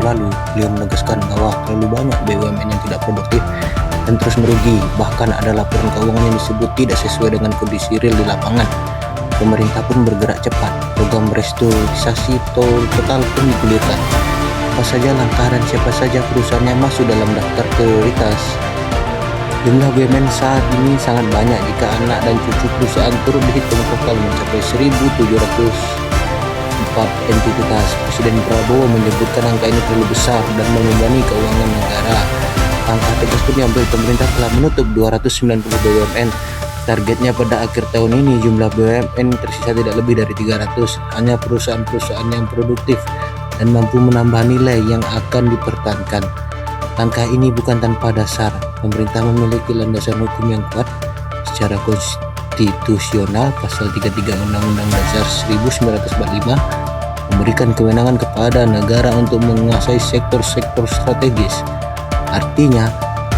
lalu, beliau menegaskan bahwa terlalu banyak BUMN yang tidak produktif dan terus merugi. Bahkan ada laporan keuangan yang disebut tidak sesuai dengan kondisi real di lapangan. Pemerintah pun bergerak cepat. Program restrukturisasi total pun digulirkan. Apa saja langkah dan siapa saja perusahaan yang masuk dalam daftar prioritas? Jumlah BUMN saat ini sangat banyak. Jika anak dan cucu perusahaan turut dihitung, total mencapai 1.704 entitas. Presiden Prabowo menyebutkan angka ini terlalu besar dan membebani keuangan negara. Langkah tegas pun diambil, pemerintah telah menutup 290 BUMN. Targetnya pada akhir tahun ini jumlah BUMN tersisa tidak lebih dari 300. Hanya perusahaan-perusahaan yang produktif dan mampu menambah nilai yang akan dipertahankan. Langkah ini bukan tanpa dasar. Pemerintah memiliki landasan hukum yang kuat secara konstitusional. Pasal 33 Undang-Undang Dasar 1945 memberikan kewenangan kepada negara untuk menguasai sektor-sektor strategis. Artinya,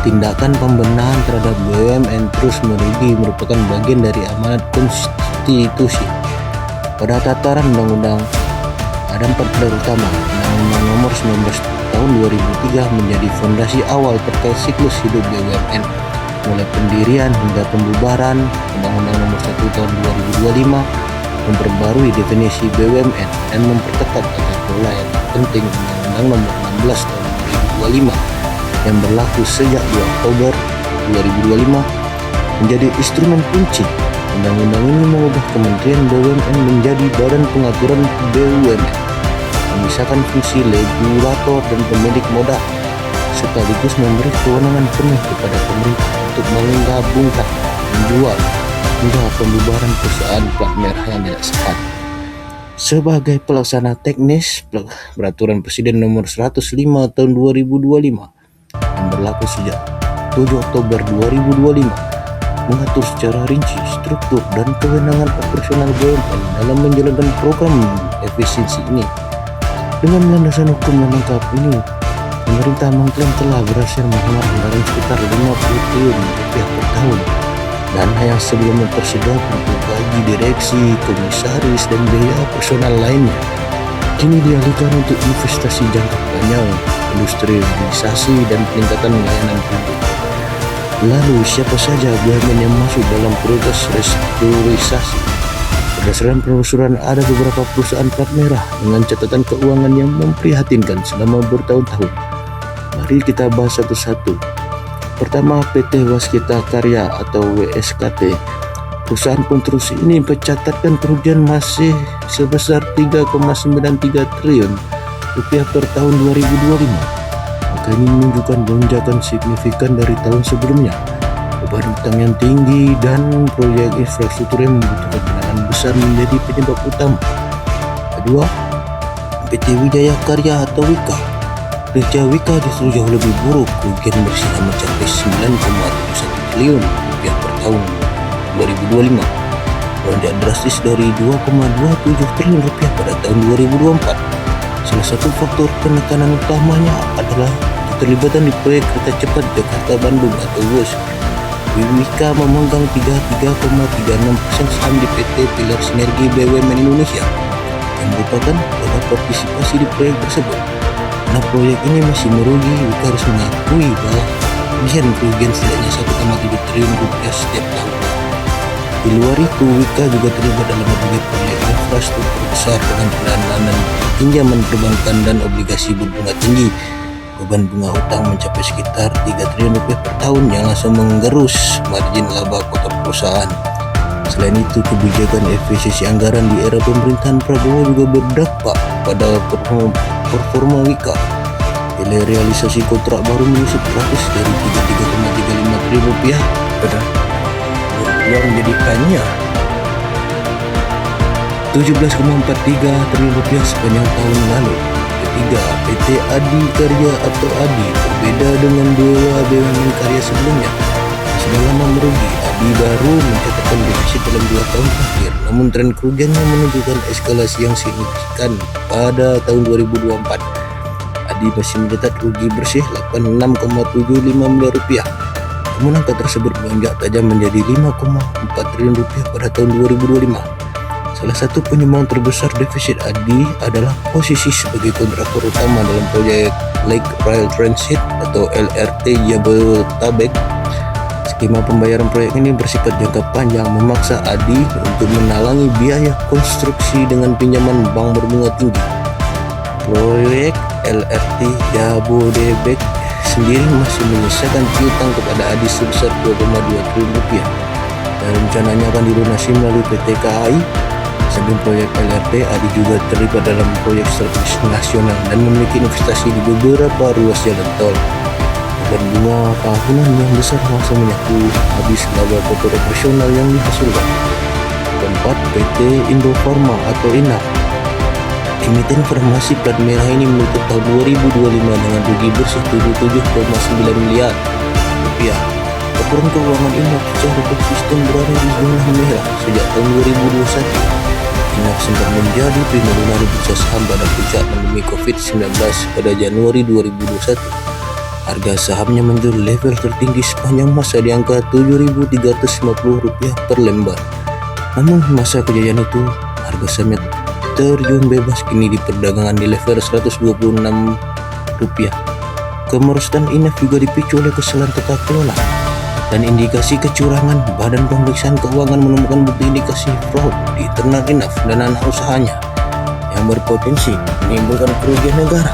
tindakan pembenahan terhadap BUMN terus merugi merupakan bagian dari amanat konstitusi. Pada tataran undang-undang, ada 4 pilar utama. Undang-Undang Nomor 19 Tahun 2003 menjadi fondasi awal terkait siklus hidup BUMN, mulai pendirian hingga pembubaran. Undang-Undang Nomor 1 Tahun 2025 memperbarui definisi BUMN dan memperketat tata kelola yang penting. Undang-Undang Nomor 16 Tahun 2025 yang berlaku sejak 2 Oktober 2025 menjadi instrumen kunci. Undang-undang ini mengubah Kementerian BUMN menjadi Badan Pengaturan BUMN, memisahkan fungsi regulator dan pemilik modal, sekaligus memberi kewenangan penuh kepada pemerintah untuk menggabungkan, menjual, hingga pembubaran perusahaan plat merah yang tidak sehat. Sebagai pelaksana teknis, Peraturan Presiden Nomor 105 Tahun 2025 yang berlaku sejak 7 Oktober 2025 mengatur secara rinci struktur dan kewenangan operasional BUMN dalam menjalankan program efisiensi ini. Dengan landasan hukum yang lengkap ini, pemerintah mengklaim telah berhasil menghemat anggaran sekitar 50 triliun rupiah per tahun. Dana yang sebelumnya tersedot untuk gaji direksi, komisaris, dan biaya personal lainnya kini dialihkan untuk investasi jangka panjang, industrialisasi, dan peningkatan layanan publik. Lalu siapa saja BUMN yang masuk dalam prioritas restrukturisasi? Berdasarkan penelusuran, ada beberapa perusahaan plat merah dengan catatan keuangan yang memprihatinkan selama bertahun-tahun. Mari kita bahas satu-satu. Pertama, PT Waskita Karya atau WSKT. Perusahaan penerus ini mencatatkan kerugian masih sebesar 3,93 triliun rupiah per tahun 2025. Maka ini menunjukkan lonjakan signifikan dari tahun sebelumnya. Beban utang yang tinggi dan proyek infrastruktur yang membutuhkan pendanaan besar menjadi penyebab utama. Kedua, PT Wijaya Karya atau WIKA. Kerja WIKA justru jauh lebih buruk. Kerugian bersihnya mencapai 9,1 triliun rupiah per tahun 2025, melonjak drastis dari 2,27 triliun rupiah pada tahun 2024. Salah satu faktor penekanan utamanya adalah keterlibatan di proyek kereta cepat Jakarta-Bandung atau WUS. WIKA memegang 33,36% saham di PT Pilar Sinergi BUMN Indonesia yang merupakan pada partisipasi di proyek tersebut. Karena proyek ini masih merugi, WIKA harus mengakui bahwa kerugian setidaknya 1,7 triliun rupiah setiap tahun. Di luar itu, WIKA juga terlibat dalam berbagai proyek infrastruktur besar dengan pendanaan pinjaman perbankan dan obligasi berbunga tinggi. Beban bunga hutang mencapai sekitar 3 triliun rupiah per tahun yang langsung menggerus margin laba kotor perusahaan. Selain itu, kebijakan efisiensi anggaran di era pemerintahan Prabowo juga berdampak pada performa WIKA. Nilai realisasi kontrak baru menyusut gratis dari 33,35 triliun rupiah pada menjadi hanya 17,43 triliun rupiah sepanjang tahun lalu. Ketiga, PT Adi Karya atau Adi berbeda dengan dua BUMN karya sebelumnya. Sudah lama merugi, Adi baru mencatatkan defisit dalam 2 tahun terakhir. Namun tren kerugiannya menunjukkan eskalasi yang signifikan pada tahun 2024. Adi masih mencatat rugi bersih 86,75 miliar rupiah. Namun angka tersebut melonjak tajam menjadi 5,4 triliun rupiah pada tahun 2025. Salah satu penyumbang terbesar defisit ADI adalah posisi sebagai kontraktor utama dalam proyek Light Rail Transit atau LRT Jabodetabek. Skema pembayaran proyek ini bersifat jangka panjang, memaksa ADI untuk menalangi biaya konstruksi dengan pinjaman bank berbunga tinggi. Proyek LRT Jabodebek sendiri masih menyisakan piutang kepada ADI sebesar 2,2 triliun rupiah dan rencananya akan dilunasi melalui PT KAI. Samping proyek LRT, ADI juga terlibat dalam proyek strategis nasional dan memiliki investasi di beberapa ruas jalan tol. Beban bunga tahunan yang besar langsung menyapu habis laba kotor operasional yang dihasilkan. Keempat, PT Indofarma atau INAF. Emiten farmasi plat merah ini menutup tahun 2025 dengan rugi bersih 77,9 miliar rupiah. Laporan keuangan INAF secara konsisten berada di zona merah sejak tahun 2021. INAF sempat menjadi primadona di bursa saham pada puncak pandemi COVID-19 pada Januari 2021. Harga sahamnya menjual level tertinggi sepanjang masa di angka Rp7.350 per lembar. Namun masa kejayaan itu, harga sahamnya terjun bebas kini di perdagangan di level Rp126. Kemerosotan INAF juga dipicu oleh kesalahan tata kelola dan indikasi kecurangan. Badan Pemeriksaan Keuangan menemukan bukti indikasi fraud di internal INAF dan anak usahanya yang berpotensi menimbulkan kerugian negara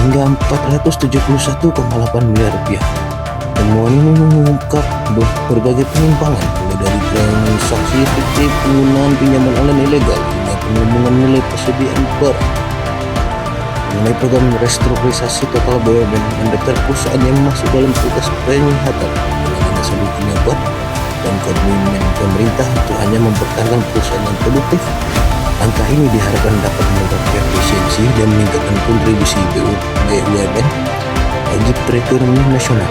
hingga Rp471,8 miliar. Temuan ini mengungkap berbagai penyimpangan, mulai dari transaksi fiktif, penggunaan pinjaman online ilegal, hingga penggelembungan nilai persediaan barang. Mengenai program restrukturisasi total BUMN, mendaftar perusahaan yang masuk dalam tugas penyihatan solusinya kuat dan komitmen pemerintah untuk hanya mempertahankan perusahaan yang produktif. Langkah ini diharapkan dapat meningkatkan efisiensi dan meningkatkan kontribusi BUMN bagi perekonomian nasional.